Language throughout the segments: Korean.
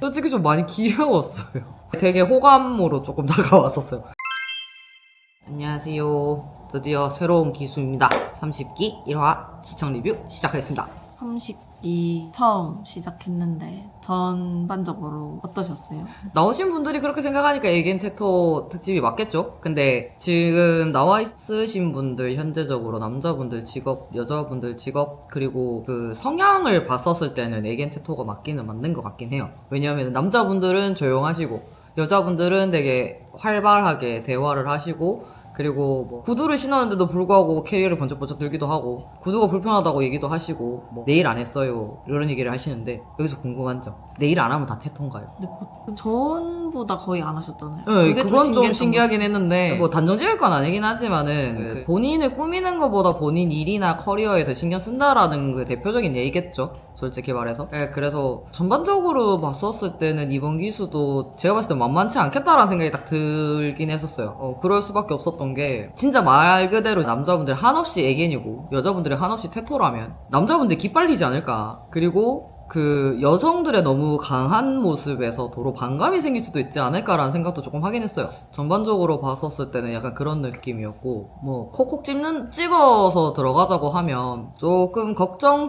솔직히 좀 많이 귀여웠어요. 되게 호감으로 조금 다가왔었어요. 안녕하세요. 드디어 새로운 기수입니다. 30기 1화 시청 리뷰 시작하겠습니다. 30기 처음 시작했는데 전반적으로 어떠셨어요? 나오신 분들이 그렇게 생각하니까 에겐 테토 특집이 맞겠죠? 근데 지금 나와 있으신 분들 현재적으로 남자분들 직업, 여자분들 직업 그리고 그 성향을 봤었을 때는 에겐 테토가 맞기는 맞는 것 같긴 해요. 왜냐하면 남자분들은 조용하시고 여자분들은 되게 활발하게 대화를 하시고 그리고 뭐 구두를 신었는데도 불구하고 캐리어를 번쩍번쩍 들기도 하고 구두가 불편하다고 얘기도 하시고 뭐 네일 안 했어요 이런 얘기를 하시는데 여기서 궁금한 점 네일 안 하면 다 테토인가요? 근데 전부 다 거의 안 하셨잖아요. 네, 그게 그건 좀 신기했던 신기하긴 것 했는데 뭐 단정 지을 건 아니긴 하지만은 그 본인을 꾸미는 것보다 본인 일이나 커리어에 더 신경 쓴다라는 그 대표적인 예이겠죠, 솔직히 말해서. 네, 그래서 전반적으로 봤었을 때는 이번 기수도 제가 봤을 때 만만치 않겠다라는 생각이 딱 들긴 했었어요. 그럴 수밖에 없었던 게 진짜 말 그대로 남자분들 한없이 에겐이고 여자분들이 한없이 테토라면 남자분들이 기빨리지 않을까. 그리고 그 여성들의 너무 강한 모습에서 도로 반감이 생길 수도 있지 않을까라는 생각도 조금 하긴 했어요. 전반적으로 봤었을 때는 약간 그런 느낌이었고 뭐 콕콕 집어서 들어가자고 하면 조금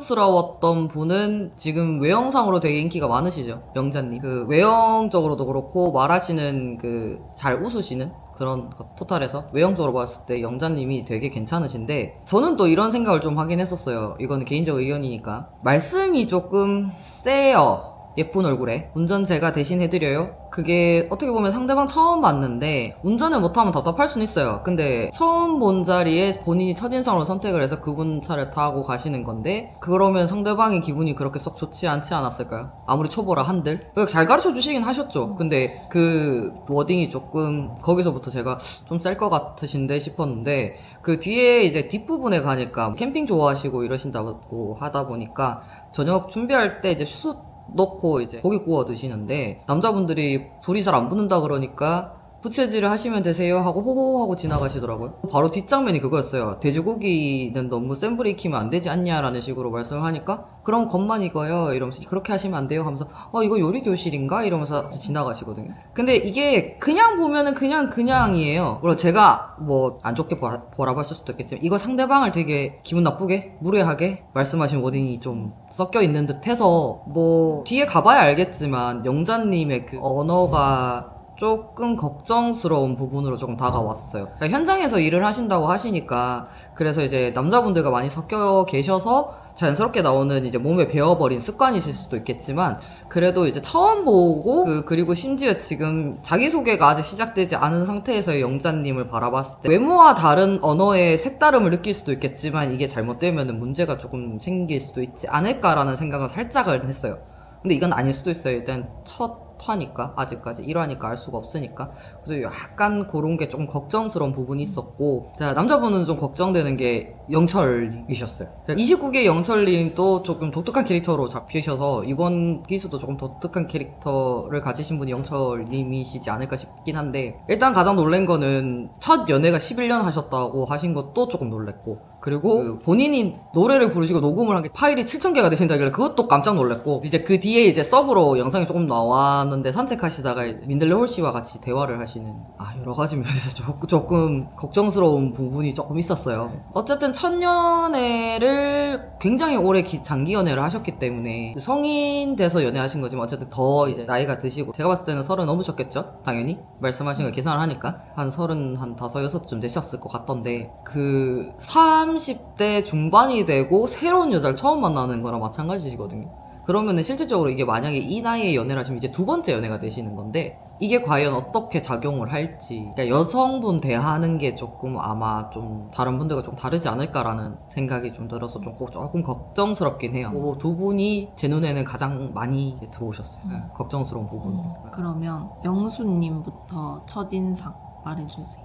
걱정스러웠던 분은 지금 외형상으로 되게 인기가 많으시죠, 영자님. 그 외형적으로도 그렇고 말하시는 그 잘 웃으시는 그런 토탈에서 외형적으로 봤을 때 영자님이 되게 괜찮으신데 저는 또 이런 생각을 좀 하긴 했었어요. 이거는 개인적 의견이니까. 말씀이 조금 세요. 예쁜 얼굴에 운전 제가 대신 해드려요? 그게 어떻게 보면 상대방 처음 봤는데 운전을 못하면 답답할 수는 있어요. 근데 처음 본 자리에 본인이 첫인상으로 선택을 해서 그분 차를 타고 가시는 건데 그러면 상대방의 기분이 그렇게 썩 좋지 않지 않았을까요? 아무리 초보라 한들 잘 가르쳐 주시긴 하셨죠. 근데 그 워딩이 조금 거기서부터 제가 좀 셀 것 같으신데 싶었는데 그 뒤에 이제 뒷부분에 가니까 캠핑 좋아하시고 이러신다고 하다 보니까 저녁 준비할 때 이제 슛 넣고 이제 고기 구워 드시는데 남자분들이 불이 잘 안 붙는다 그러니까 부채질을 하시면 되세요 하고 호호 하고 지나가시더라고요. 바로 뒷장면이 그거였어요. 돼지고기는 너무 센 불에 익히면 안 되지 않냐라는 식으로 말씀을 하니까 그럼 겉만 익어요 이러면서 그렇게 하시면 안 돼요 하면서 이거 요리교실인가? 이러면서 지나가시거든요. 근데 이게 그냥 보면은 그냥이에요. 물론 제가 뭐 안 좋게 보라봤을 수도 있겠지만 이거 상대방을 되게 기분 나쁘게 무례하게 말씀하신 워딩이 좀 섞여 있는 듯 해서 뭐 뒤에 가봐야 알겠지만 영자님의 그 언어가 조금 걱정스러운 부분으로 조금 다가왔어요. 그러니까 현장에서 일을 하신다고 하시니까 그래서 이제 남자분들과 많이 섞여 계셔서 자연스럽게 나오는 이제 몸에 배어버린 습관이실 수도 있겠지만 그래도 이제 처음 보고 그리고 심지어 지금 자기소개가 아직 시작되지 않은 상태에서의 영자님을 바라봤을 때 외모와 다른 언어의 색다름을 느낄 수도 있겠지만 이게 잘못되면 문제가 조금 생길 수도 있지 않을까라는 생각은 살짝은 했어요. 근데 이건 아닐 수도 있어요. 일단 첫 화니까 아직까지 1화니까 알 수가 없으니까 그래서 약간 그런 게 조금 걱정스러운 부분이 있었고 자 남자분은 좀 걱정되는 게 영철이셨어요. 29기 영철님도 조금 독특한 캐릭터로 잡히셔서 이번 기수도 조금 독특한 캐릭터를 가지신 분이 영철님이시지 않을까 싶긴 한데 일단 가장 놀란 거는 첫 연애가 11년 하셨다고 하신 것도 조금 놀랬고 그리고 그 본인이 노래를 부르시고 녹음을 한 게 파일이 7,000개가 되신다길래 그것도 깜짝 놀랐고 이제 그 뒤에 이제 서브로 영상이 조금 나왔는데 산책하시다가 이제 민들레 홀씨와 같이 대화를 하시는 여러 가지 면에서 조금 걱정스러운 부분이 조금 있었어요. 어쨌든 첫 연애를 굉장히 오래 장기 연애를 하셨기 때문에 성인 돼서 연애하신 거지만 어쨌든 더 이제 나이가 드시고 제가 봤을 때는 30 넘으셨겠죠? 당연히 말씀하신 걸 계산을 하니까 한 30, 한 5, 6쯤 되셨을 것 같던데 그 30대 중반이 되고 새로운 여자를 처음 만나는 거랑 마찬가지시거든요. 그러면은 실질적으로 이게 만약에 이 나이에 연애를 하시면 이제 두 번째 연애가 되시는 건데 이게 과연 어떻게 작용을 할지 그러니까 여성분 대하는 게 조금 아마 좀 다른 분들과 좀 다르지 않을까라는 생각이 좀 들어서 조금 걱정스럽긴 해요. 두 분이 제 눈에는 가장 많이 들어오셨어요. 걱정스러운 부분. 그러면 영수님부터 첫인상 말해주세요.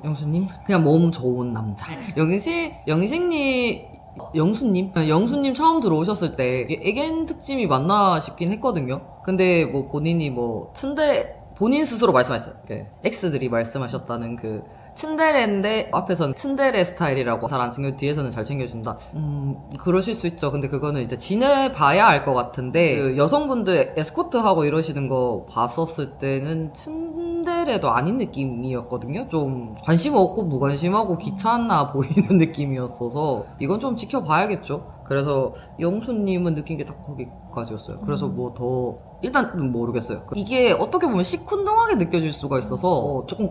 영수님? 그냥 몸 좋은 남자. 영수님 처음 들어오셨을 때 에겐 특집이 맞나 싶긴 했거든요. 근데 뭐 본인이 뭐 츠인데 본인 스스로 말씀하셨어요. X들이 말씀하셨다는 그 츤데레인데 앞에서는 츤데레 스타일이라고 잘 안 챙겨 뒤에서는 잘 챙겨준다. 그러실 수 있죠. 근데 그거는 이제 지내봐야 알 것 같은데 그 여성분들 에스코트하고 이러시는 거 봤었을 때는 츤데레도 아닌 느낌이었거든요. 좀 관심 없고 무관심하고 귀찮아 보이는 느낌이었어서 이건 좀 지켜봐야겠죠. 그래서 영수님은 느낀 게 딱 거기까지였어요. 그래서 뭐 더 일단 모르겠어요. 이게 어떻게 보면 시큰둥하게 느껴질 수가 있어서 조금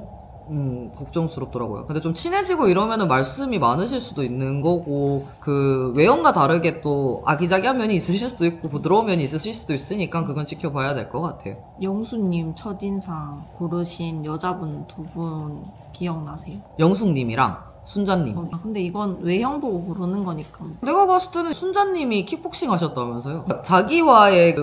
걱정스럽더라고요. 근데 좀 친해지고 이러면은 말씀이 많으실 수도 있는 거고, 그, 외형과 다르게 또 아기자기한 면이 있으실 수도 있고, 부드러운 면이 있으실 수도 있으니까 그건 지켜봐야 될 것 같아요. 영수님 첫인상 고르신 여자분 두 분 기억나세요? 영숙님이랑 순자님. 근데 이건 외형 보고 고르는 거니까. 내가 봤을 때는 순자님이 킥복싱 하셨다면서요? 자기와의 그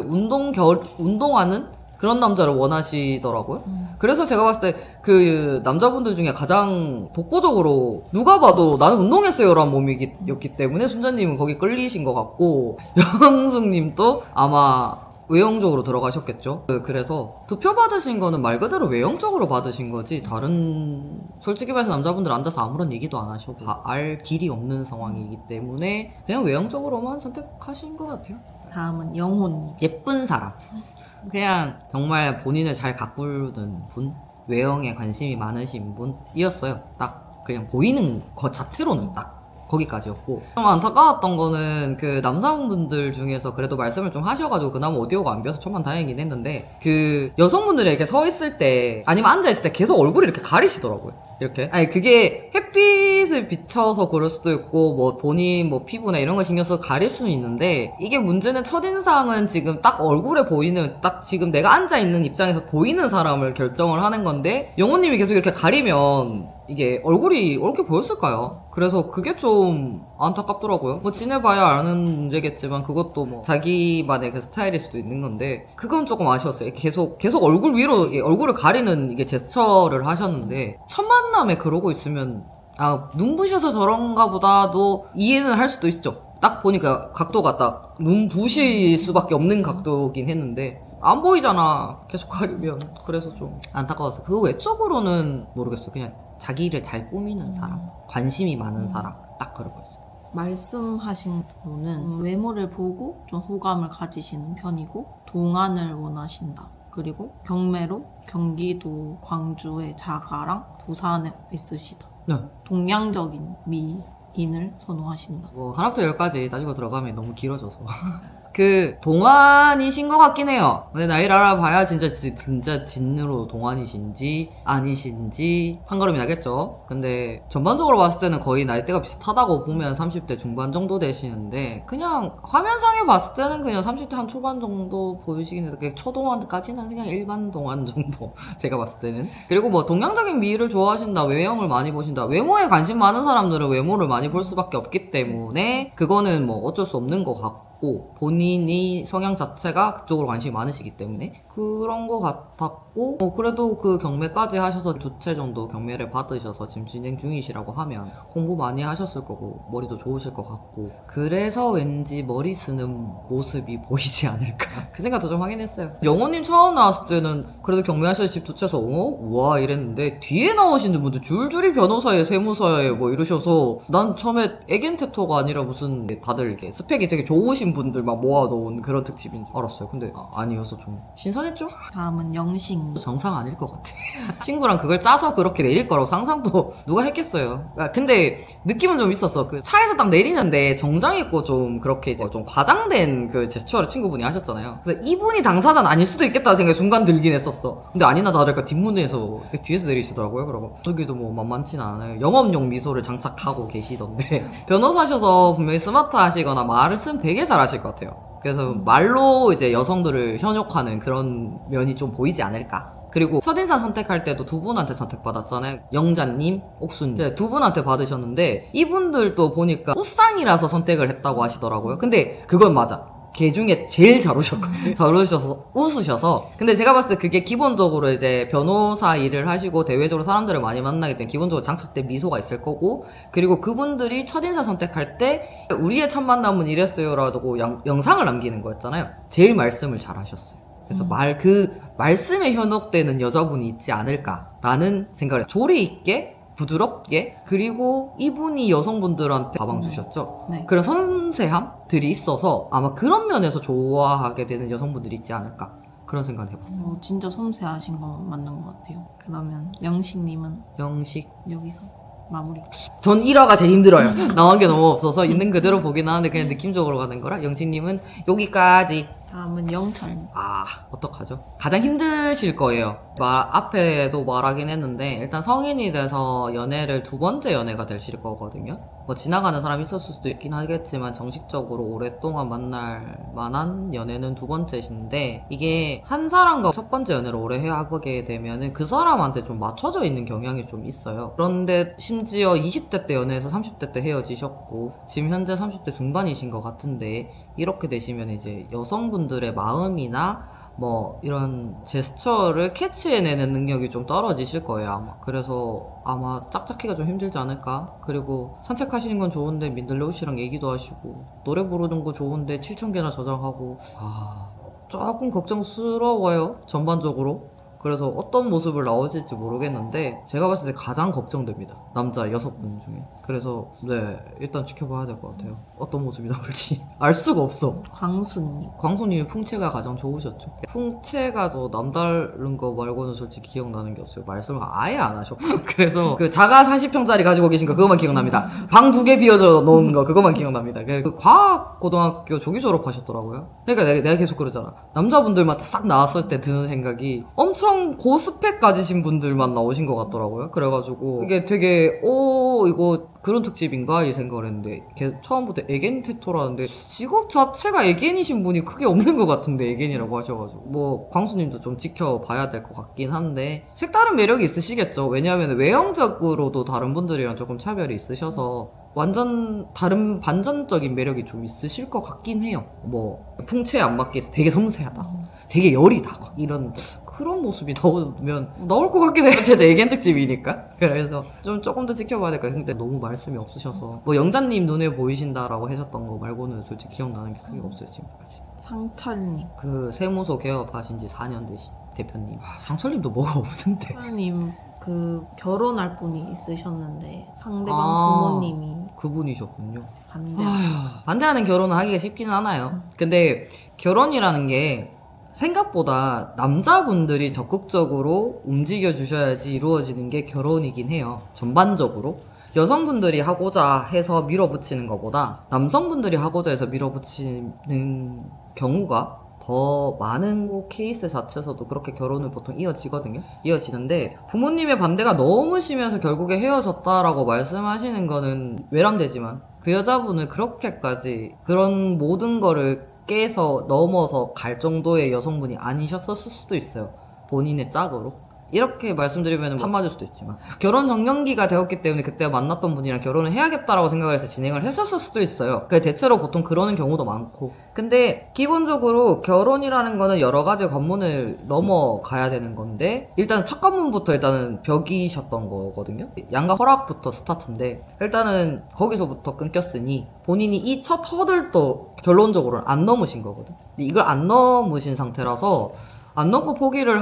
운동하는 그런 남자를 원하시더라고요. 그래서 제가 봤을 때 그 남자분들 중에 가장 독보적으로 누가 봐도 나는 운동했어요라는 몸이었기 때문에 순자님은 거기 끌리신 것 같고 영숙님도 아마 외형적으로 들어가셨겠죠. 그래서 투표 받으신 거는 말 그대로 외형적으로 받으신 거지 다른 솔직히 말해서 남자분들 앉아서 아무런 얘기도 안 하셔도 알 길이 없는 상황이기 때문에 그냥 외형적으로만 선택하신 것 같아요. 다음은 영호님. 예쁜 사람. 그냥 정말 본인을 잘 가꾸는 분, 외형에 관심이 많으신 분이었어요. 딱 그냥 보이는 것 자체로는 딱 거기까지였고, 좀 안타까웠던 거는 그 남성분들 중에서 그래도 말씀을 좀 하셔가지고 그나마 오디오가 안 비어서 천만 다행이긴 했는데, 그 여성분들이 이렇게 서 있을 때 아니면 앉아 있을 때 계속 얼굴을 이렇게 가리시더라고요. 이렇게. 아니 그게 햇빛을 비춰서 그럴 수도 있고 뭐 본인 뭐 피부나 이런 거 신경 써서 가릴 수는 있는데, 이게 문제는 첫인상은 지금 딱 얼굴에 보이는, 딱 지금 내가 앉아 있는 입장에서 보이는 사람을 결정을 하는 건데, 영호님이 계속 이렇게 가리면 이게 얼굴이 어떻게 보였을까요? 그래서 그게 좀 안타깝더라고요. 뭐 지내봐야 아는 문제겠지만 그것도 뭐 자기만의 그 스타일일 수도 있는 건데, 그건 조금 아쉬웠어요. 계속 얼굴 위로 얼굴을 가리는 이게 제스처를 하셨는데, 첫 만남에 그러고 있으면 눈부셔서 저런가 보다도 이해는 할 수도 있죠. 딱 보니까 각도가 딱 눈부실 수밖에 없는 각도긴 했는데 안 보이잖아, 계속 가리면. 그래서 좀 안타까웠어요. 그 외적으로는 모르겠어요. 그냥 자기를 잘 꾸미는 사람, 관심이 많은 사람, 딱 그러고 있어요. 말씀하신 분은 외모를 보고 좀 호감을 가지시는 편이고 동안을 원하신다. 그리고 경매로 경기도 광주의 자가랑 부산에 있으시다. 네. 동양적인 미인을 선호하신다. 뭐 하나부터 열까지 따지고 들어가면 너무 길어져서 그 동안이신 것 같긴 해요. 근데 나이를 알아봐야 진짜 진으로 동안이신지 아니신지 한 걸음이 나겠죠. 근데 전반적으로 봤을 때는 거의 나이대가 비슷하다고 보면 30대 중반 정도 되시는데, 그냥 화면상에 봤을 때는 그냥 30대 한 초반 정도 보이시긴 해서 초동안까지는 그냥 일반 동안 정도 제가 봤을 때는. 그리고 뭐 동양적인 미를 좋아하신다, 외형을 많이 보신다, 외모에 관심 많은 사람들은 외모를 많이 볼 수밖에 없기 때문에 그거는 뭐 어쩔 수 없는 것 같고, 본인이 성향 자체가 그쪽으로 관심이 많으시기 때문에 그런 것 같았고, 그래도 그 경매까지 하셔서 2채 정도 경매를 받으셔서 지금 진행 중이시라고 하면 공부 많이 하셨을 거고 머리도 좋으실 것 같고, 그래서 왠지 머리 쓰는 모습이 보이지 않을까 그 생각도 좀 하긴 했어요. 영호님 처음 나왔을 때는 그래도 경매하셔서 집 2채에서 우와 이랬는데, 뒤에 나오시는 분들 줄줄이 변호사에 세무사에 뭐 이러셔서 난 처음에 에겐테토가 아니라 무슨 다들 이렇게 스펙이 되게 좋으신 분들 막 모아놓은 그런 특집인 줄 알았어요. 근데 아니어서 좀 신선했죠? 다음은 영식. 정상 아닐 것 같아. 친구랑 그걸 짜서 그렇게 내릴 거라고 상상도 누가 했겠어요. 근데 느낌은 좀 있었어. 그 차에서 딱 내리는데 정장 입고 좀 그렇게 이제 좀 과장된 그 제스처를 친구분이 하셨잖아요. 그래서 이분이 당사자는 아닐 수도 있겠다는 생각이 순간 들긴 했었어. 근데 아니나 다를까 뒷문에서 뒤에서 내리시더라고요. 그러고 저기도 뭐 만만치는 않아요. 영업용 미소를 장착하고 계시던데 변호사셔서 분명히 스마트하시거나 말씀 되게 잘하실 것 같아요. 그래서 말로 이제 여성들을 현혹하는 그런 면이 좀 보이지 않을까. 그리고 첫인상 선택할 때도 두 분한테 선택받았잖아요. 영자님, 옥수님. 네, 두 분한테 받으셨는데 이분들도 보니까 우상이라서 선택을 했다고 하시더라고요. 근데 그건 맞아. 걔 중에 제일 잘 웃으셔서. 근데 제가 봤을 때 그게 기본적으로 이제 변호사 일을 하시고 대외적으로 사람들을 많이 만나기 때문에 기본적으로 장착된 미소가 있을 거고, 그리고 그분들이 첫인상 선택할 때 우리의 첫 만남은 이랬어요라고 영상을 남기는 거였잖아요. 제일 말씀을 잘 하셨어요. 그래서 그 말씀에 현혹되는 여자분이 있지 않을까라는 생각을 조리 있게 부드럽게, 그리고 이분이 여성분들한테 가방 주셨죠. 네. 그런 섬세함들이 있어서 아마 그런 면에서 좋아하게 되는 여성분들이 있지 않을까, 그런 생각을 해봤어요. 진짜 섬세하신 거 맞는 것 같아요. 그러면 영식님은 영식, 여기서 마무리. 전 1화가 제일 힘들어요. 나온 게 너무 없어서 있는 그대로 보긴 하는데 그냥 느낌적으로 가는 거라. 영식님은 여기까지. 다음은 영철. 아, 어떡하죠? 가장 힘드실 거예요. 앞에도 말하긴 했는데, 일단 성인이 돼서 연애를 2번째 연애가 되실 거거든요. 뭐 지나가는 사람이 있었을 수도 있긴 하겠지만, 정식적으로 오랫동안 만날 만한 연애는 2번째신데, 이게 한 사람과 첫 번째 연애를 오래 해보게 되면은 그 사람한테 좀 맞춰져 있는 경향이 좀 있어요. 그런데 심지어 20대 때 연애해서 30대 때 헤어지셨고, 지금 현재 30대 중반이신 것 같은데, 이렇게 되시면 이제 여성분들의 마음이나 뭐 이런 제스처를 캐치해내는 능력이 좀 떨어지실 거예요, 아마. 그래서 아마 짝짝이가 좀 힘들지 않을까. 그리고 산책하시는 건 좋은데 민들레 씨랑 얘기도 하시고, 노래 부르는 거 좋은데 7,000개나 저장하고, 조금 걱정스러워요, 전반적으로. 그래서 어떤 모습을 나오실지 모르겠는데, 제가 봤을 때 가장 걱정됩니다, 남자 6분 중에. 그래서 네, 일단 지켜봐야 될 것 같아요. 어떤 모습이 나올지 알 수가 없어. 광수님. 광수님의 풍채가 가장 좋으셨죠. 풍채가 더 남다른 거 말고는 솔직히 기억나는 게 없어요. 말씀을 아예 안 하셨고. 그래서 그 자가 40평짜리 가지고 계신 거 그것만 기억납니다. 방 2개 비워져 놓은 거 그것만 기억납니다. 그 과학고등학교 조기 졸업하셨더라고요. 그러니까 내가 계속 그러잖아. 남자분들만 싹 나왔을 때 드는 생각이 엄청 고스펙 가지신 분들만 나오신 것 같더라고요. 그래가지고 이게 되게 이거 그런 특집인가 이 생각을 했는데, 처음부터 에겐 테토라는데 직업 자체가 에겐이신 분이 크게 없는 것 같은데 에겐이라고 하셔가지고, 뭐 광수님도 좀 지켜봐야 될 것 같긴 한데, 색다른 매력이 있으시겠죠. 왜냐하면 외형적으로도 다른 분들이랑 조금 차별이 있으셔서 완전 다른 반전적인 매력이 좀 있으실 것 같긴 해요. 뭐 풍채에 안 맞게 되게 섬세하다, 되게 여리다, 이런 그런 모습이 나올 것 같긴 해요. 제 애견 특집이니까. 그래서 조금 더 지켜봐야 될 것 같아요. 근데 너무 말씀이 없으셔서, 뭐 영자님 눈에 보이신다라고 하셨던 거 말고는 솔직히 기억나는 게 크게 없어요, 지금까지. 상철님. 그 세무서 개업하신 지 4년 되신 대표님. 상철님도 뭐가 없는데. 상철님 그 결혼할 분이 있으셨는데 상대방 아. 부모님이 그분이셨군요. 반대하셨어요. 반대하는 결혼을 하기가 쉽지는 않아요. 근데 결혼이라는 게 생각보다 남자분들이 적극적으로 움직여 주셔야지 이루어지는 게 결혼이긴 해요, 전반적으로. 여성분들이 하고자 해서 밀어붙이는 것보다 남성분들이 하고자 해서 밀어붙이는 경우가 더 많은 케이스 자체에서도 그렇게 결혼을 보통 이어지는데, 부모님의 반대가 너무 심해서 결국에 헤어졌다라고 말씀하시는 거는 외람되지만, 그 여자분을 그렇게까지 그런 모든 거를 깨서 넘어서 갈 정도의 여성분이 아니셨을 수도 있어요, 본인의 짝으로. 이렇게 말씀드리면 안 맞을 수도 있지만, 결혼 정년기가 되었기 때문에 그때 만났던 분이랑 결혼을 해야겠다라고 생각을 해서 진행을 했었을 수도 있어요. 대체로 보통 그러는 경우도 많고. 근데 기본적으로 결혼이라는 거는 여러 가지 관문을 넘어가야 되는 건데, 일단 첫 관문부터 일단은 벽이셨던 거거든요. 양가 허락부터 스타트인데, 일단은 거기서부터 끊겼으니 본인이 이 첫 허들도 결론적으로는 안 넘으신 거거든. 근데 이걸 안 넘으신 상태라서 안 넘고 포기를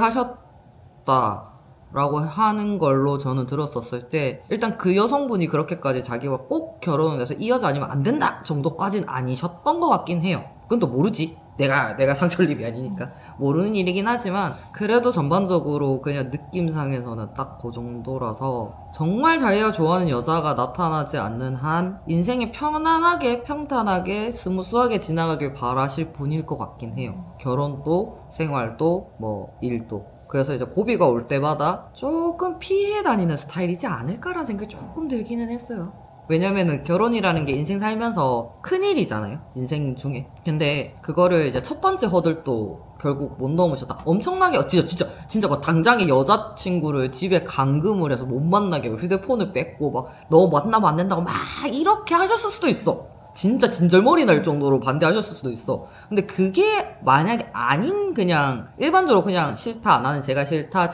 라고 하는 걸로 저는 들었었을 때, 일단 그 여성분이 그렇게까지 자기와 꼭 결혼을 해서 이 여자 아니면 안 된다 정도까지는 아니셨던 것 같긴 해요. 그건 또 모르지, 내가 상철님이 아니니까 모르는 일이긴 하지만, 그래도 전반적으로 그냥 느낌상에서는 딱 그 정도라서, 정말 자기가 좋아하는 여자가 나타나지 않는 한 인생이 편안하게 평탄하게 스무스하게 지나가길 바라실 분일 것 같긴 해요. 결혼도 생활도 뭐 일도. 그래서 이제 고비가 올 때마다 조금 피해 다니는 스타일이지 않을까라는 생각이 조금 들기는 했어요. 왜냐면은 결혼이라는 게 인생 살면서 큰일이잖아요, 인생 중에. 근데 그거를 이제 첫 번째 허들도 결국 못 넘으셨다. 엄청나게 진짜 막 당장에 여자친구를 집에 감금을 해서 못 만나게 하고 휴대폰을 뺏고 막 너 만나면 안 된다고 막 이렇게 하셨을 수도 있어. 진짜 진절머리 날 정도로 반대하셨을 수도 있어. 근데 그게 만약에 아닌, 그냥 일반적으로 그냥 싫다, 나는 제가 싫다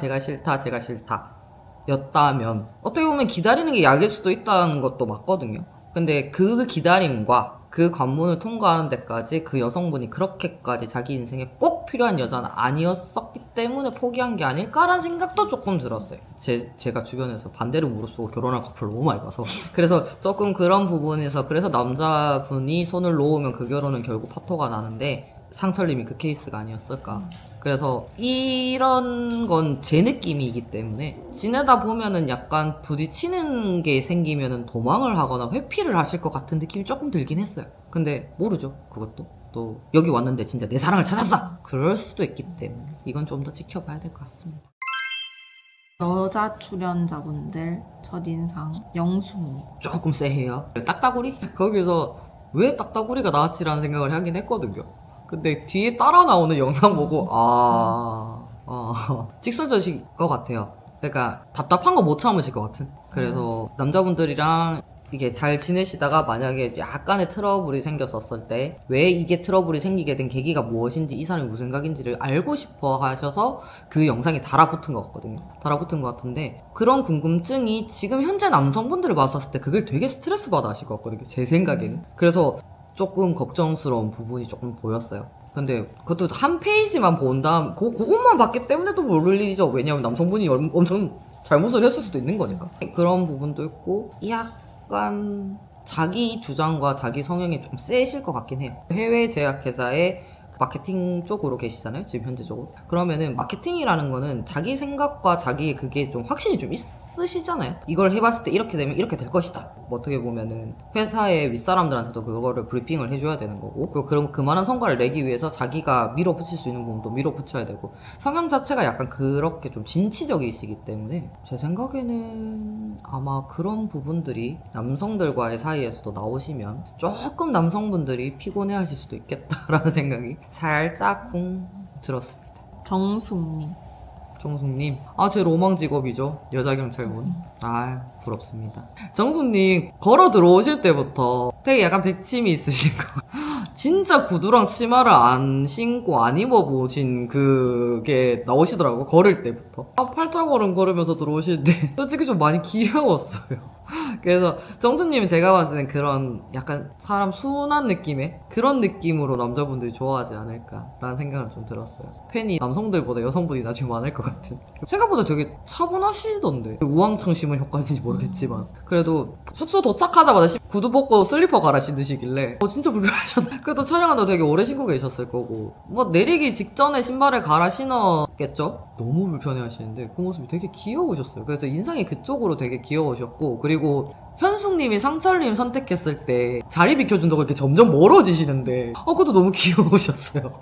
였다면 어떻게 보면 기다리는 게 약일 수도 있다는 것도 맞거든요. 근데 그 기다림과 그 관문을 통과하는 데까지 그 여성분이 그렇게까지 자기 인생에 꼭 필요한 여자는 아니었었기 때문에 포기한 게 아닐까라는 생각도 조금 들었어요. 제가 주변에서 반대를 무릅쓰고 결혼한 커플을 너무 많이 봐서. 그래서 조금 그런 부분에서, 그래서 남자분이 손을 놓으면 그 결혼은 결국 파토가 나는데 상철님이 그 케이스가 아니었을까. 그래서 이런 건 제 느낌이기 때문에 지내다 보면은 약간 부딪히는 게 생기면은 도망을 하거나 회피를 하실 것 같은 느낌이 조금 들긴 했어요. 근데 모르죠, 그것도. 또 여기 왔는데 진짜 내 사랑을 찾았어! 그럴 수도 있기 때문에 이건 좀 더 지켜봐야 될 것 같습니다. 여자 출연자분들 첫인상 영순이. 조금 쎄해요. 딱따구리? 거기서 왜 딱따구리가 나왔지라는 생각을 하긴 했거든요. 근데 뒤에 따라 나오는 영상 보고 직선저식 것 같아요. 그러니까 답답한 거 못 참으실 것 같은. 그래서 남자분들이랑 이게 잘 지내시다가 만약에 약간의 트러블이 생겼었을 때 왜 이게 트러블이 생기게 된 계기가 무엇인지, 이 사람이 무슨 생각인지를 알고 싶어 하셔서 그 영상이 달아붙은 것 같거든요. 달아붙은 것 같은데, 그런 궁금증이 지금 현재 남성분들을 봤었을 때 그걸 되게 스트레스 받아 하실 것 같거든요, 제 생각에는. 그래서 조금 걱정스러운 부분이 조금 보였어요. 근데 그것도 한 페이지만 본 다음 그것만 봤기 때문에 또 모를 일이죠. 왜냐하면 남성분이 엄청 잘못을 했을 수도 있는 거니까. 그런 부분도 있고, 약간 자기 주장과 자기 성향이 좀 세실 것 같긴 해요. 해외 제약회사의 마케팅 쪽으로 계시잖아요, 지금 현재적으로. 그러면은 마케팅이라는 거는 자기 생각과 자기 그게 좀 확신이 좀 있으시잖아요. 이걸 해봤을 때 이렇게 되면 이렇게 될 것이다. 뭐 어떻게 보면은 회사의 윗사람들한테도 그거를 브리핑을 해줘야 되는 거고, 그리고 그럼 그만한 성과를 내기 위해서 자기가 밀어붙일 수 있는 부분도 밀어붙여야 되고, 성향 자체가 약간 그렇게 좀 진취적이시기 때문에 제 생각에는 아마 그런 부분들이 남성들과의 사이에서도 나오시면 조금 남성분들이 피곤해하실 수도 있겠다라는 생각이 살짝 들었습니다. 정숙님. 정숙님, 제 로망 직업이죠. 여자 경찰분. 부럽습니다. 정숙님 걸어 들어오실 때부터 되게 약간 백침이 있으신 거. 진짜 구두랑 치마를 안 신고 안 입어보신 그게 나오시더라고, 걸을 때부터. 팔자걸음 걸으면서 들어오시는데 솔직히 좀 많이 귀여웠어요. 그래서 정수님은 제가 봤을 땐 그런 약간 사람 순한 느낌의 그런 느낌으로 남자분들이 좋아하지 않을까라는 생각은 좀 들었어요. 팬이 남성들보다 여성분이 나중에 많을 것 같은. 생각보다 되게 차분하시던데. 우왕충 심은 효과인지 모르겠지만 그래도 숙소 도착하자마자 구두 벗고 슬리퍼 갈아 신으시길래 진짜 불편하셨나. 그래도 촬영하다 되게 오래 신고 계셨을 거고, 뭐 내리기 직전에 신발을 갈아 신었겠죠? 너무 불편해 하시는데 그 모습이 되게 귀여우셨어요. 그래서 인상이 그쪽으로 되게 귀여우셨고, 그리고 현숙님이 상철님 선택했을 때 자리 비켜준다고 이렇게 점점 멀어지시는데 그것도 너무 귀여우셨어요.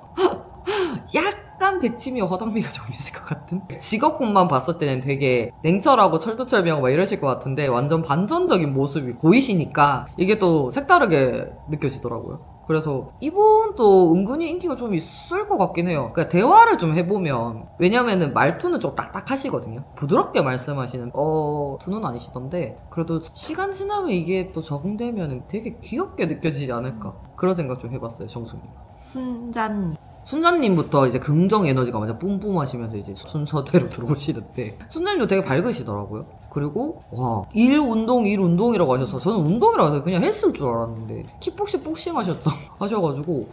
약간 백치미와 허당미가 좀 있을 것 같은? 직업군만 봤을 때는 되게 냉철하고 철두철미하고 막 이러실 것 같은데 완전 반전적인 모습이 보이시니까 이게 또 색다르게 느껴지더라고요. 그래서 이분도 은근히 인기가 좀 있을 것 같긴 해요. 그러니까 대화를 좀 해보면, 왜냐면은 말투는 좀 딱딱하시거든요. 부드럽게 말씀하시는 투는 아니시던데, 그래도 시간 지나면 이게 또 적응되면 되게 귀엽게 느껴지지 않을까, 그런 생각 좀 해봤어요. 정수님. 순자님. 순자님부터 이제 긍정 에너지가 완전 뿜뿜하시면서 이제 순서대로 들어오시는데, 순자님도 되게 밝으시더라고요. 그리고 일 운동이라고 하셔서 저는 운동이라고 해서 그냥 헬스일 줄 알았는데 복싱 하셔가지고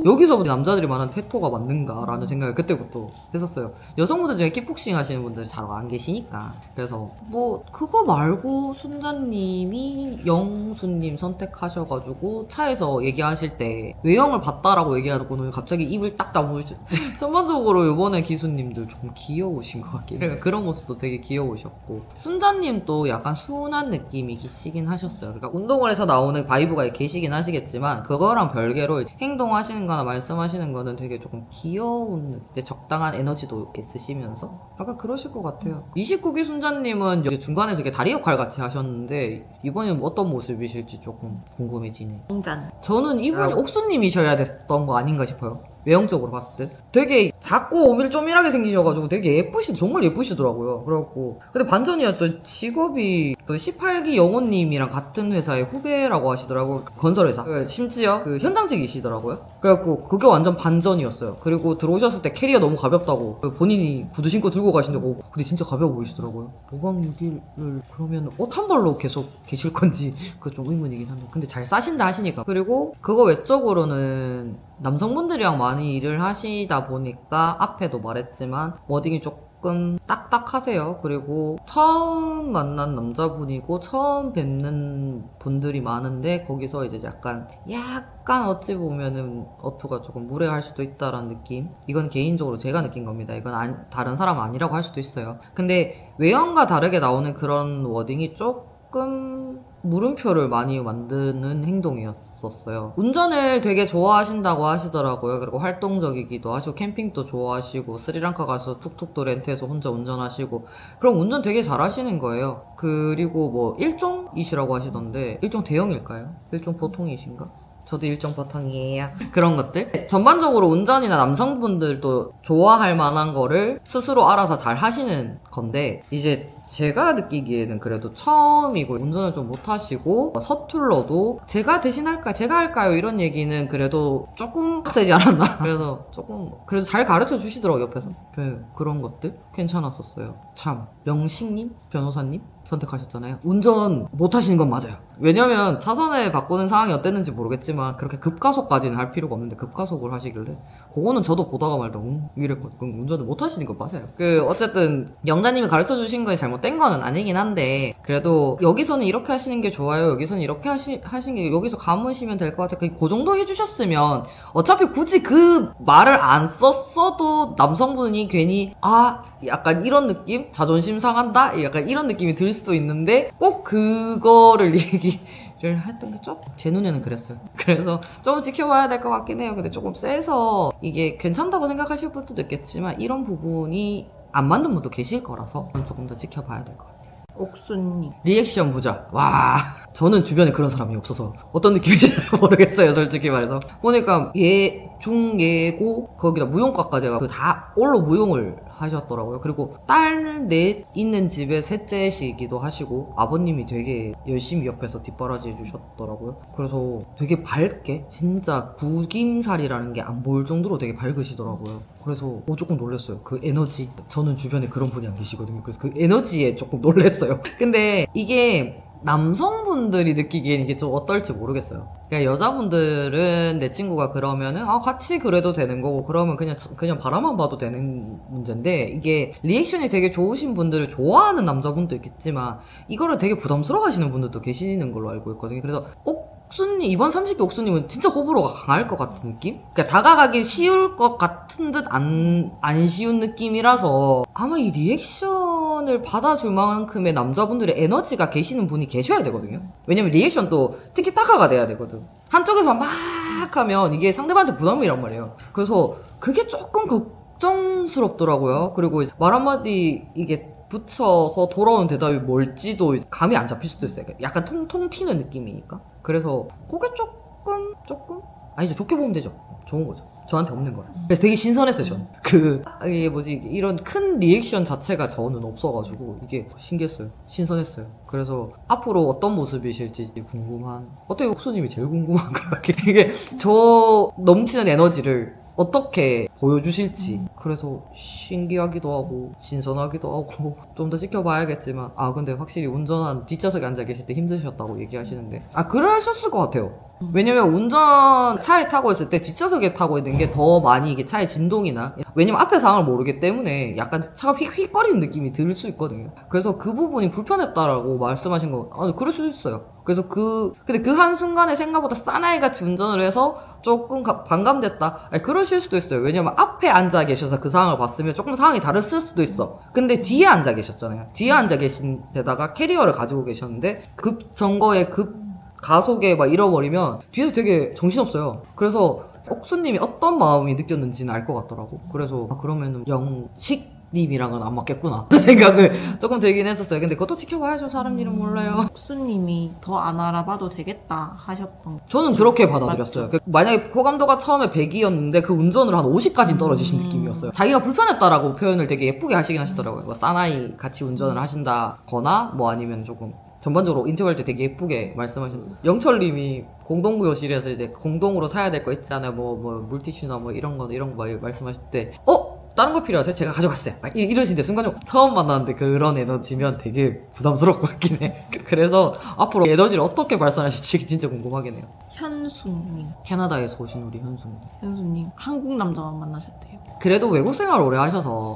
여기서 남자들이 말하는 테토가 맞는가라는 생각을 그때부터 했었어요. 여성분들 중에 킥복싱 하시는 분들이 잘 안 계시니까. 그래서 뭐 그거 말고 순자님이 영수님 선택하셔가지고 차에서 얘기하실 때 외형을 봤다라고 얘기하고는 갑자기 입을 딱 다물죠. 전반적으로 이번에 기수님들 좀 귀여우신 것 같긴 해요. 그런 모습도 되게 귀여우셨고, 순자님도 약간 순한 느낌이시긴 하셨어요. 그러니까 운동을 해서 나오는 바이브가 계시긴 하시겠지만 그거랑 별개로 행동하시는 거나 말씀하시는 거는 되게 조금 귀여운, 적당한 에너지도 있으시면서 약간 그러실 것 같아요. 29기 순자님은 중간에서 이렇게 다리 역할 같이 하셨는데 이번에는 어떤 모습이실지 조금 궁금해지네요. 홍잔. 저는 이분이 옥수님이셔야 됐던 거 아닌가 싶어요. 외형적으로 봤을 때 되게 작고 오밀조밀하게 생기셔가지고 되게 정말 예쁘시더라고요. 그래갖고 근데 반전이었죠. 직업이 그 18기 영호님이랑 같은 회사의 후배라고 하시더라고요. 건설회사. 심지어 그 현장직이시더라고요. 그래갖고 그게 완전 반전이었어요. 그리고 들어오셨을 때 캐리어 너무 가볍다고 본인이 구두 신고 들고 가신다고. 근데 진짜 가벼워 보이시더라고요. 5박 6일을 그러면 옷 한 벌로 계속 계실 건지 그거 좀 의문이긴 한데. 근데 잘 싸신다 하시니까. 그리고 그거 외적으로는 남성분들이랑 많이 일을 하시다 보니까 앞에도 말했지만 워딩이 조금 딱딱하세요. 그리고 처음 만난 남자분이고 처음 뵙는 분들이 많은데 거기서 이제 약간 어찌 보면은 어투가 조금 무례할 수도 있다라는 느낌. 이건 개인적으로 제가 느낀 겁니다. 이건 다른 사람은 아니라고 할 수도 있어요. 근데 외형과 다르게 나오는 그런 워딩이 조금 물음표를 많이 만드는 행동이었었어요. 운전을 되게 좋아하신다고 하시더라고요. 그리고 활동적이기도 하시고 캠핑도 좋아하시고 스리랑카 가서 툭툭도 렌트해서 혼자 운전하시고 그럼 운전 되게 잘하시는 거예요. 그리고 뭐 일종이시라고 하시던데 일종 대형일까요? 일종 보통이신가? 저도 일종 보통이에요. 그런 것들. 전반적으로 운전이나 남성분들도 좋아할 만한 거를 스스로 알아서 잘 하시는 건데 이제 제가 느끼기에는 그래도 처음이고 운전을 좀 못하시고 서툴러도 제가 대신할까요? 제가 할까요? 이런 얘기는 그래도 조금 세지 않았나? 그래서 조금 그래도 잘 가르쳐 주시더라고요. 옆에서. 그런 것들 괜찮았었어요. 참 명식님? 변호사님? 선택하셨잖아요. 운전 못하시는 건 맞아요. 왜냐면 차선을 바꾸는 상황이 어땠는지 모르겠지만 그렇게 급가속까지는 할 필요가 없는데 급가속을 하시길래 그거는 저도 보다가 말다 이랬거든요. 그럼 운전을 못하시는 건 맞아요. 어쨌든 영자님이 가르쳐 주신 거에 잘못된 거는 아니긴 한데 그래도 여기서는 이렇게 하시는 게 좋아요. 여기서는 이렇게 하시는 게 여기서 감으시면 될 것 같아요. 그 정도 해주셨으면 어차피 굳이 그 말을 안 썼어도 남성분이 괜히 약간 이런 느낌? 자존심 상한다? 약간 이런 느낌이 들 수도 있는데 꼭 그거를 얘기를 했던 게 좀 제 눈에는 그랬어요. 그래서 좀 지켜봐야 될 것 같긴 해요. 근데 조금 세서 이게 괜찮다고 생각하실 분도 있겠지만 이런 부분이 안 맞는 분도 계실 거라서 조금 더 지켜봐야 될 것 같아요. 옥수님. 리액션 부자. 와, 저는 주변에 그런 사람이 없어서 어떤 느낌인지 잘 모르겠어요. 솔직히 말해서 보니까 중, 예고 거기다 무용과까지 해가 다 올로 무용을 하셨더라고요. 그리고 딸 넷 있는 집에 셋째시기도 하시고 아버님이 되게 열심히 옆에서 뒷바라지 해주셨더라고요. 그래서 되게 밝게 진짜 구김살이라는 게 안 보일 정도로 되게 밝으시더라고요. 그래서 조금 놀랐어요. 그 에너지. 저는 주변에 그런 분이 안 계시거든요. 그래서 그 에너지에 조금 놀랐어요. 근데 이게 남성분들이 느끼기엔 이게 좀 어떨지 모르겠어요. 그러니까 여자분들은 내 친구가 그러면은 같이 그래도 되는 거고 그러면 그냥 바라만 봐도 되는 문제인데 이게 리액션이 되게 좋으신 분들을 좋아하는 남자분도 있겠지만 이거를 되게 부담스러워 하시는 분들도 계시는 걸로 알고 있거든요. 그래서 옥수님, 이번 30기 옥수님은 진짜 호불호가 강할 것 같은 느낌? 그러니까 다가가기 쉬울 것 같은 듯 안 쉬운 느낌이라서 아마 이 리액션을 받아줄 만큼의 남자분들의 에너지가 계시는 분이 계셔야 되거든요. 왜냐면 리액션도 특히 타카가 돼야 되거든. 한쪽에서 막 하면 이게 상대방한테 부담이란 말이에요. 그래서 그게 조금 걱정스럽더라고요. 그리고 말 한마디 이게 붙여서 돌아오는 대답이 뭘지도 감이 안 잡힐 수도 있어요. 약간 통통 튀는 느낌이니까. 그래서 그게 조금 아니죠. 좋게 보면 되죠. 좋은 거죠. 저한테 없는 거라. 그래서 되게 신선했어요, 저는. 이게 이런 큰 리액션 자체가 저는 없어가지고, 이게 신기했어요. 신선했어요. 그래서 앞으로 어떤 모습이실지 궁금한, 어떻게 옥수님이 제일 궁금한 거예요. 이게 저 넘치는 에너지를 어떻게 보여주실지. 그래서 신기하기도 하고, 신선하기도 하고, 좀 더 지켜봐야겠지만, 근데 확실히 운전한 뒷좌석에 앉아 계실 때 힘드셨다고 얘기하시는데, 그러셨을 것 같아요. 왜냐면 운전 차에 타고 있을 때 뒷좌석에 타고 있는 게 더 많이 이게 차의 진동이나 왜냐면 앞에 상황을 모르기 때문에 약간 차가 휙휙거리는 느낌이 들 수 있거든요. 그래서 그 부분이 불편했다라고 말씀하신 거 그럴 수도 있어요. 그래서 근데 그 한순간에 생각보다 사나이같이 운전을 해서 조금 반감됐다. 그러실 수도 있어요. 왜냐면 앞에 앉아 계셔서 그 상황을 봤으면 조금 상황이 다르실 수도 있어. 근데 뒤에 앉아 계셨잖아요. 뒤에 앉아 계신 데다가 캐리어를 가지고 계셨는데 급정거에 가속에 막 잃어버리면 뒤에서 되게 정신없어요. 그래서 옥수님이 어떤 마음이 느꼈는지는 알 것 같더라고. 그래서 그러면은 영식님이랑은 안 맞겠구나 생각을 조금 들긴 했었어요. 근데 그것도 지켜봐야죠. 사람 일은 몰라요. 옥수님이 더 안 알아봐도 되겠다 하셨던. 저는 그렇게 받아들였어요. 만약에 호감도가 처음에 100이었는데 그 운전을 한 50까지 떨어지신 느낌이었어요. 자기가 불편했다라고 표현을 되게 예쁘게 하시긴 하시더라고요. 뭐 사나이 같이 운전을 하신다거나 뭐 아니면 조금 전반적으로 인터뷰할 때 되게 예쁘게 말씀하셨는데 영철님이 공동구요실에서 이제 공동으로 사야 될 거 있잖아요. 뭐 물티슈나 뭐 이런 거 말씀하실 때 다른 거 필요하세요? 제가 가져갔어요. 막 이러시는데 순간적으로 처음 만났는데 그런 에너지면 되게 부담스러울 것 같긴 해. 그래서 앞으로 에너지를 어떻게 발산하실지 진짜 궁금하긴 해요. 현수님. 캐나다에서 오신 우리 현수님. 현수님 한국 남자만 만나셨대요. 그래도 외국 생활 오래 하셔서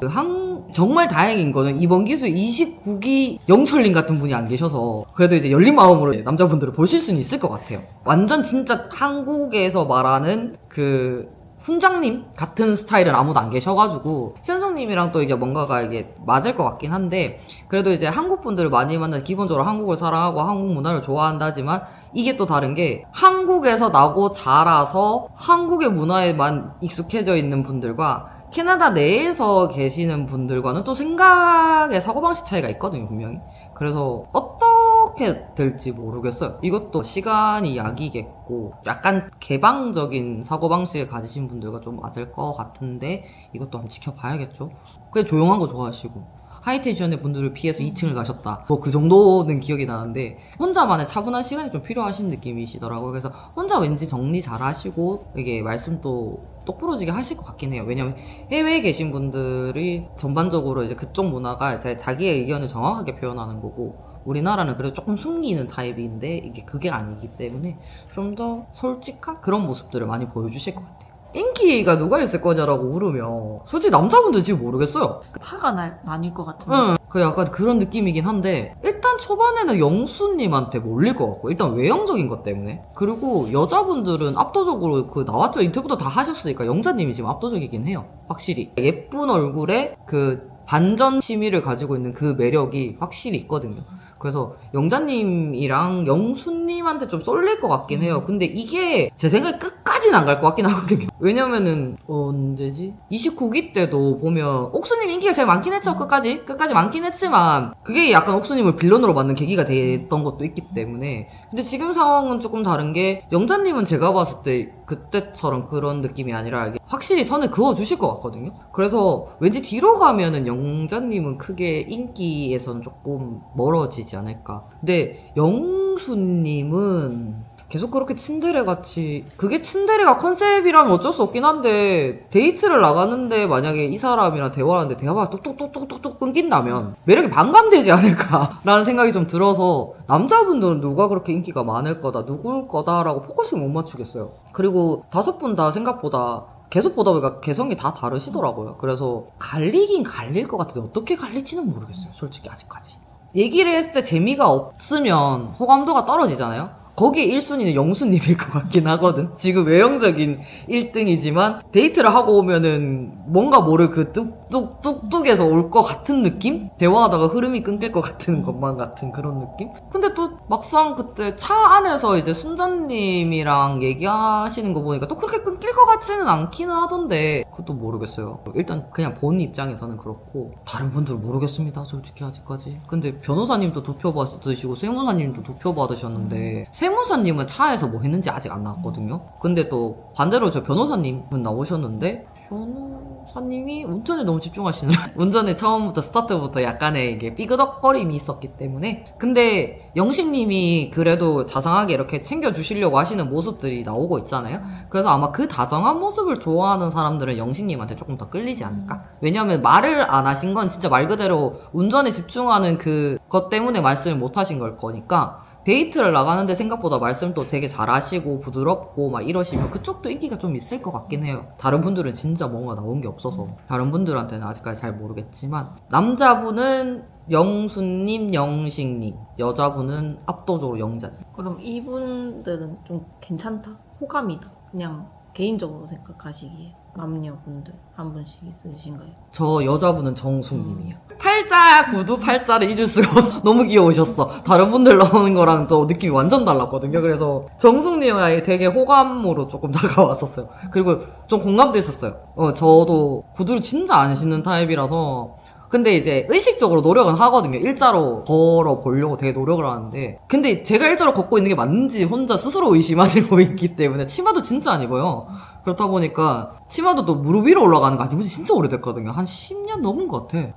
정말 다행인 거는 이번 기수 29기 영철님 같은 분이 안 계셔서 그래도 이제 열린 마음으로 남자분들을 보실 수는 있을 것 같아요. 완전 진짜 한국에서 말하는 그 훈장님 같은 스타일은 아무도 안 계셔가지고 현숙님이랑 또 이게 뭔가가 이게 맞을 것 같긴 한데 그래도 이제 한국 분들을 많이 만나서 기본적으로 한국을 사랑하고 한국 문화를 좋아한다지만 이게 또 다른 게 한국에서 나고 자라서 한국의 문화에만 익숙해져 있는 분들과 캐나다 내에서 계시는 분들과는 또 생각의 사고방식 차이가 있거든요, 분명히. 그래서 어떻게 될지 모르겠어요. 이것도 시간이 약이겠고 약간 개방적인 사고방식을 가지신 분들과 좀 맞을 것 같은데 이것도 한번 지켜봐야겠죠. 그냥 조용한 거 좋아하시고 하이텐션의 분들을 피해서 2층을 가셨다. 뭐 그 정도는 기억이 나는데 혼자만의 차분한 시간이 좀 필요하신 느낌이시더라고요. 그래서 혼자 왠지 정리 잘 하시고 이게 말씀도 똑부러지게 하실 것 같긴 해요. 왜냐면 해외에 계신 분들이 전반적으로 이제 그쪽 문화가 이제 자기의 의견을 정확하게 표현하는 거고 우리나라는 그래도 조금 숨기는 타입인데 이게 그게 아니기 때문에 좀 더 솔직한 그런 모습들을 많이 보여주실 것 같아요. 인기가 누가 있을 거냐라고 물으면 솔직히 남자분들 지금 모르겠어요. 화가 나뉠 것 같은데. 응, 그 약간 그런 느낌이긴 한데 일단 초반에는 영수님한테 몰릴 것 같고 일단 외형적인 것 때문에 그리고 여자분들은 압도적으로 그 나왔죠. 인터뷰도 다 하셨으니까 영자님이 지금 압도적이긴 해요. 확실히 예쁜 얼굴에 그 반전 치미를 가지고 있는 그 매력이 확실히 있거든요. 그래서 영자님이랑 영수님한테 좀 쏠릴 것 같긴 해요. 근데 이게 제 생각에 끝까지는 안 갈 것 같긴 하거든요. 왜냐면은 언제지? 29기 때도 보면 옥수님 인기가 제일 많긴 했죠. 끝까지 많긴 했지만 그게 약간 옥수님을 빌런으로 만든 계기가 됐던 것도 있기 때문에 근데 지금 상황은 조금 다른 게 영자님은 제가 봤을 때 그때처럼 그런 느낌이 아니라 이게 확실히 선을 그어주실 것 같거든요. 그래서 왠지 뒤로 가면은 영자님은 크게 인기에서는 조금 멀어지지 않을까. 근데 영수님은 계속 그렇게 츤데레같이 그게 츤데레가 컨셉이라면 어쩔 수 없긴 한데 데이트를 나가는데 만약에 이 사람이랑 대화를 하는데 대화가 뚝뚝뚝뚝뚝 끊긴다면 매력이 반감되지 않을까라는 생각이 좀 들어서 남자분들은 누가 그렇게 인기가 많을 거다 누굴 거다라고 포커싱 못 맞추겠어요. 그리고 5분 다 생각보다 계속 보다 보니까 개성이 다 다르시더라고요. 그래서 갈리긴 갈릴 것 같은데 어떻게 갈릴지는 모르겠어요. 솔직히 아직까지. 얘기를 했을 때 재미가 없으면 호감도가 떨어지잖아요. 거기에 1순위는 영수님일 것 같긴 하거든. 지금 외형적인 1등이지만 데이트를 하고 오면은 뭔가 모를 그 뚝뚝뚝뚝에서 올 것 같은 느낌? 대화하다가 흐름이 끊길 것 같은 것만 같은 그런 느낌? 근데 또 막상 그때 차 안에서 이제 순자님이랑 얘기하시는 거 보니까 또 그렇게 끊길 것 같지는 않기는 하던데 그것도 모르겠어요. 일단 그냥 본 입장에서는 그렇고 다른 분들은 모르겠습니다. 솔직히 아직까지. 근데 변호사님도 2표 받으시고 세무사님도 2표 받으셨는데 세무사님은 차에서 뭐 했는지 아직 안 나왔거든요. 근데 또 반대로 저 변호사님은 나오셨는데 변호사님이 운전에 너무 집중하시는 운전에 처음부터 스타트부터 약간의 이게 삐그덕거림이 있었기 때문에 근데 영식님이 그래도 자상하게 이렇게 챙겨주시려고 하시는 모습들이 나오고 있잖아요. 그래서 아마 그 다정한 모습을 좋아하는 사람들은 영식님한테 조금 더 끌리지 않을까? 왜냐면 말을 안 하신 건 진짜 말 그대로 운전에 집중하는 그것 때문에 말씀을 못 하신 걸 거니까 데이트를 나가는데 생각보다 말씀도 되게 잘하시고 부드럽고 막 이러시면 그쪽도 인기가 좀 있을 것 같긴 해요. 다른 분들은 진짜 뭔가 나온 게 없어서 다른 분들한테는 아직까지 잘 모르겠지만 남자분은 영수님, 영식님, 여자분은 압도적으로 영자님. 그럼 이분들은 좀 괜찮다? 호감이다. 그냥 개인적으로 생각하시기에 남녀분들 한 분씩 있으신가요? 저 여자분은 정숙님이에요. 팔자, 구두 팔자를 잊을 수가 없어. 너무 귀여우셨어. 다른 분들 나오는 거랑 또 느낌이 완전 달랐거든요. 그래서 정숙님이 되게 호감으로 조금 다가왔었어요. 그리고 좀 공감도 있었어요. 저도 구두를 진짜 안 신는 타입이라서 근데 이제 의식적으로 노력은 하거든요. 일자로 걸어 보려고 되게 노력을 하는데. 근데 제가 일자로 걷고 있는 게 맞는지 혼자 스스로 의심하고 있기 때문에 치마도 진짜 안 입어요. 그렇다 보니까 치마도 또 무릎 위로 올라가는 거 아니고 진짜 오래됐거든요. 한 10년 넘은 것 같아.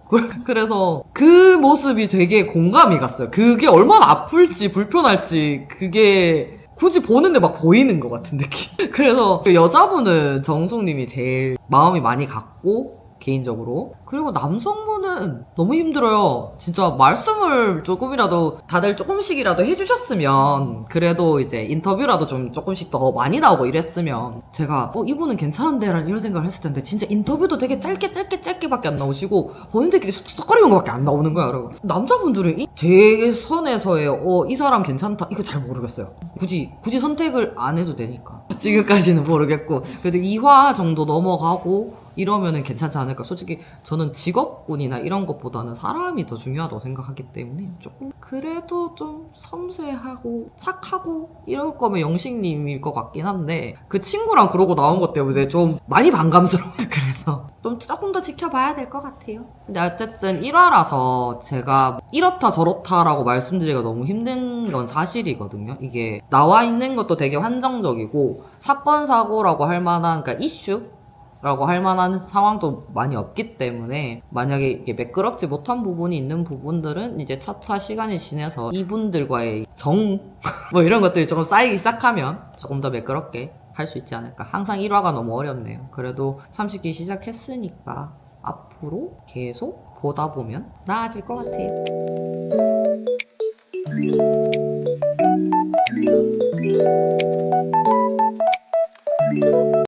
그래서 그 모습이 되게 공감이 갔어요. 그게 얼마나 아플지 불편할지 그게 굳이 보는데 막 보이는 것 같은 느낌. 그래서 그 여자분은 정숙님이 제일 마음이 많이 갔고 개인적으로. 그리고 남성분은 너무 힘들어요. 진짜 말씀을 조금이라도 다들 조금씩이라도 해주셨으면 그래도 이제 인터뷰라도 좀 조금씩 더 많이 나오고 이랬으면 제가 이분은 괜찮은데 라는 이런 생각을 했을 텐데 진짜 인터뷰도 되게 짧게밖에 안 나오시고 본인들끼리 쑥쑥거리는 것밖에 안 나오는 거야. 그리고 남자분들은 제 선에서의 이 사람 괜찮다 이거 잘 모르겠어요. 굳이 선택을 안 해도 되니까 지금까지는 모르겠고 그래도 2화 정도 넘어가고 이러면은 괜찮지 않을까. 솔직히 저는 직업군이나 이런 것보다는 사람이 더 중요하다고 생각하기 때문에 조금 그래도 좀 섬세하고 착하고 이럴 거면 영식님일 것 같긴 한데 그 친구랑 그러고 나온 것 때문에 좀 많이 반감스러워. 그래서 좀 조금 더 지켜봐야 될 것 같아요. 근데 어쨌든 1화라서 제가 이렇다 저렇다라고 말씀드리기가 너무 힘든 건 사실이거든요. 이게 나와 있는 것도 되게 한정적이고 사건 사고라고 할 만한 그러니까 이슈 라고 할 만한 상황도 많이 없기 때문에 만약에 이게 매끄럽지 못한 부분이 있는 부분들은 이제 차차 시간이 지나서 이분들과의 뭐 이런 것들이 조금 쌓이기 시작하면 조금 더 매끄럽게 할 수 있지 않을까. 항상 1화가 너무 어렵네요. 그래도 30기 시작했으니까 앞으로 계속 보다 보면 나아질 것 같아요.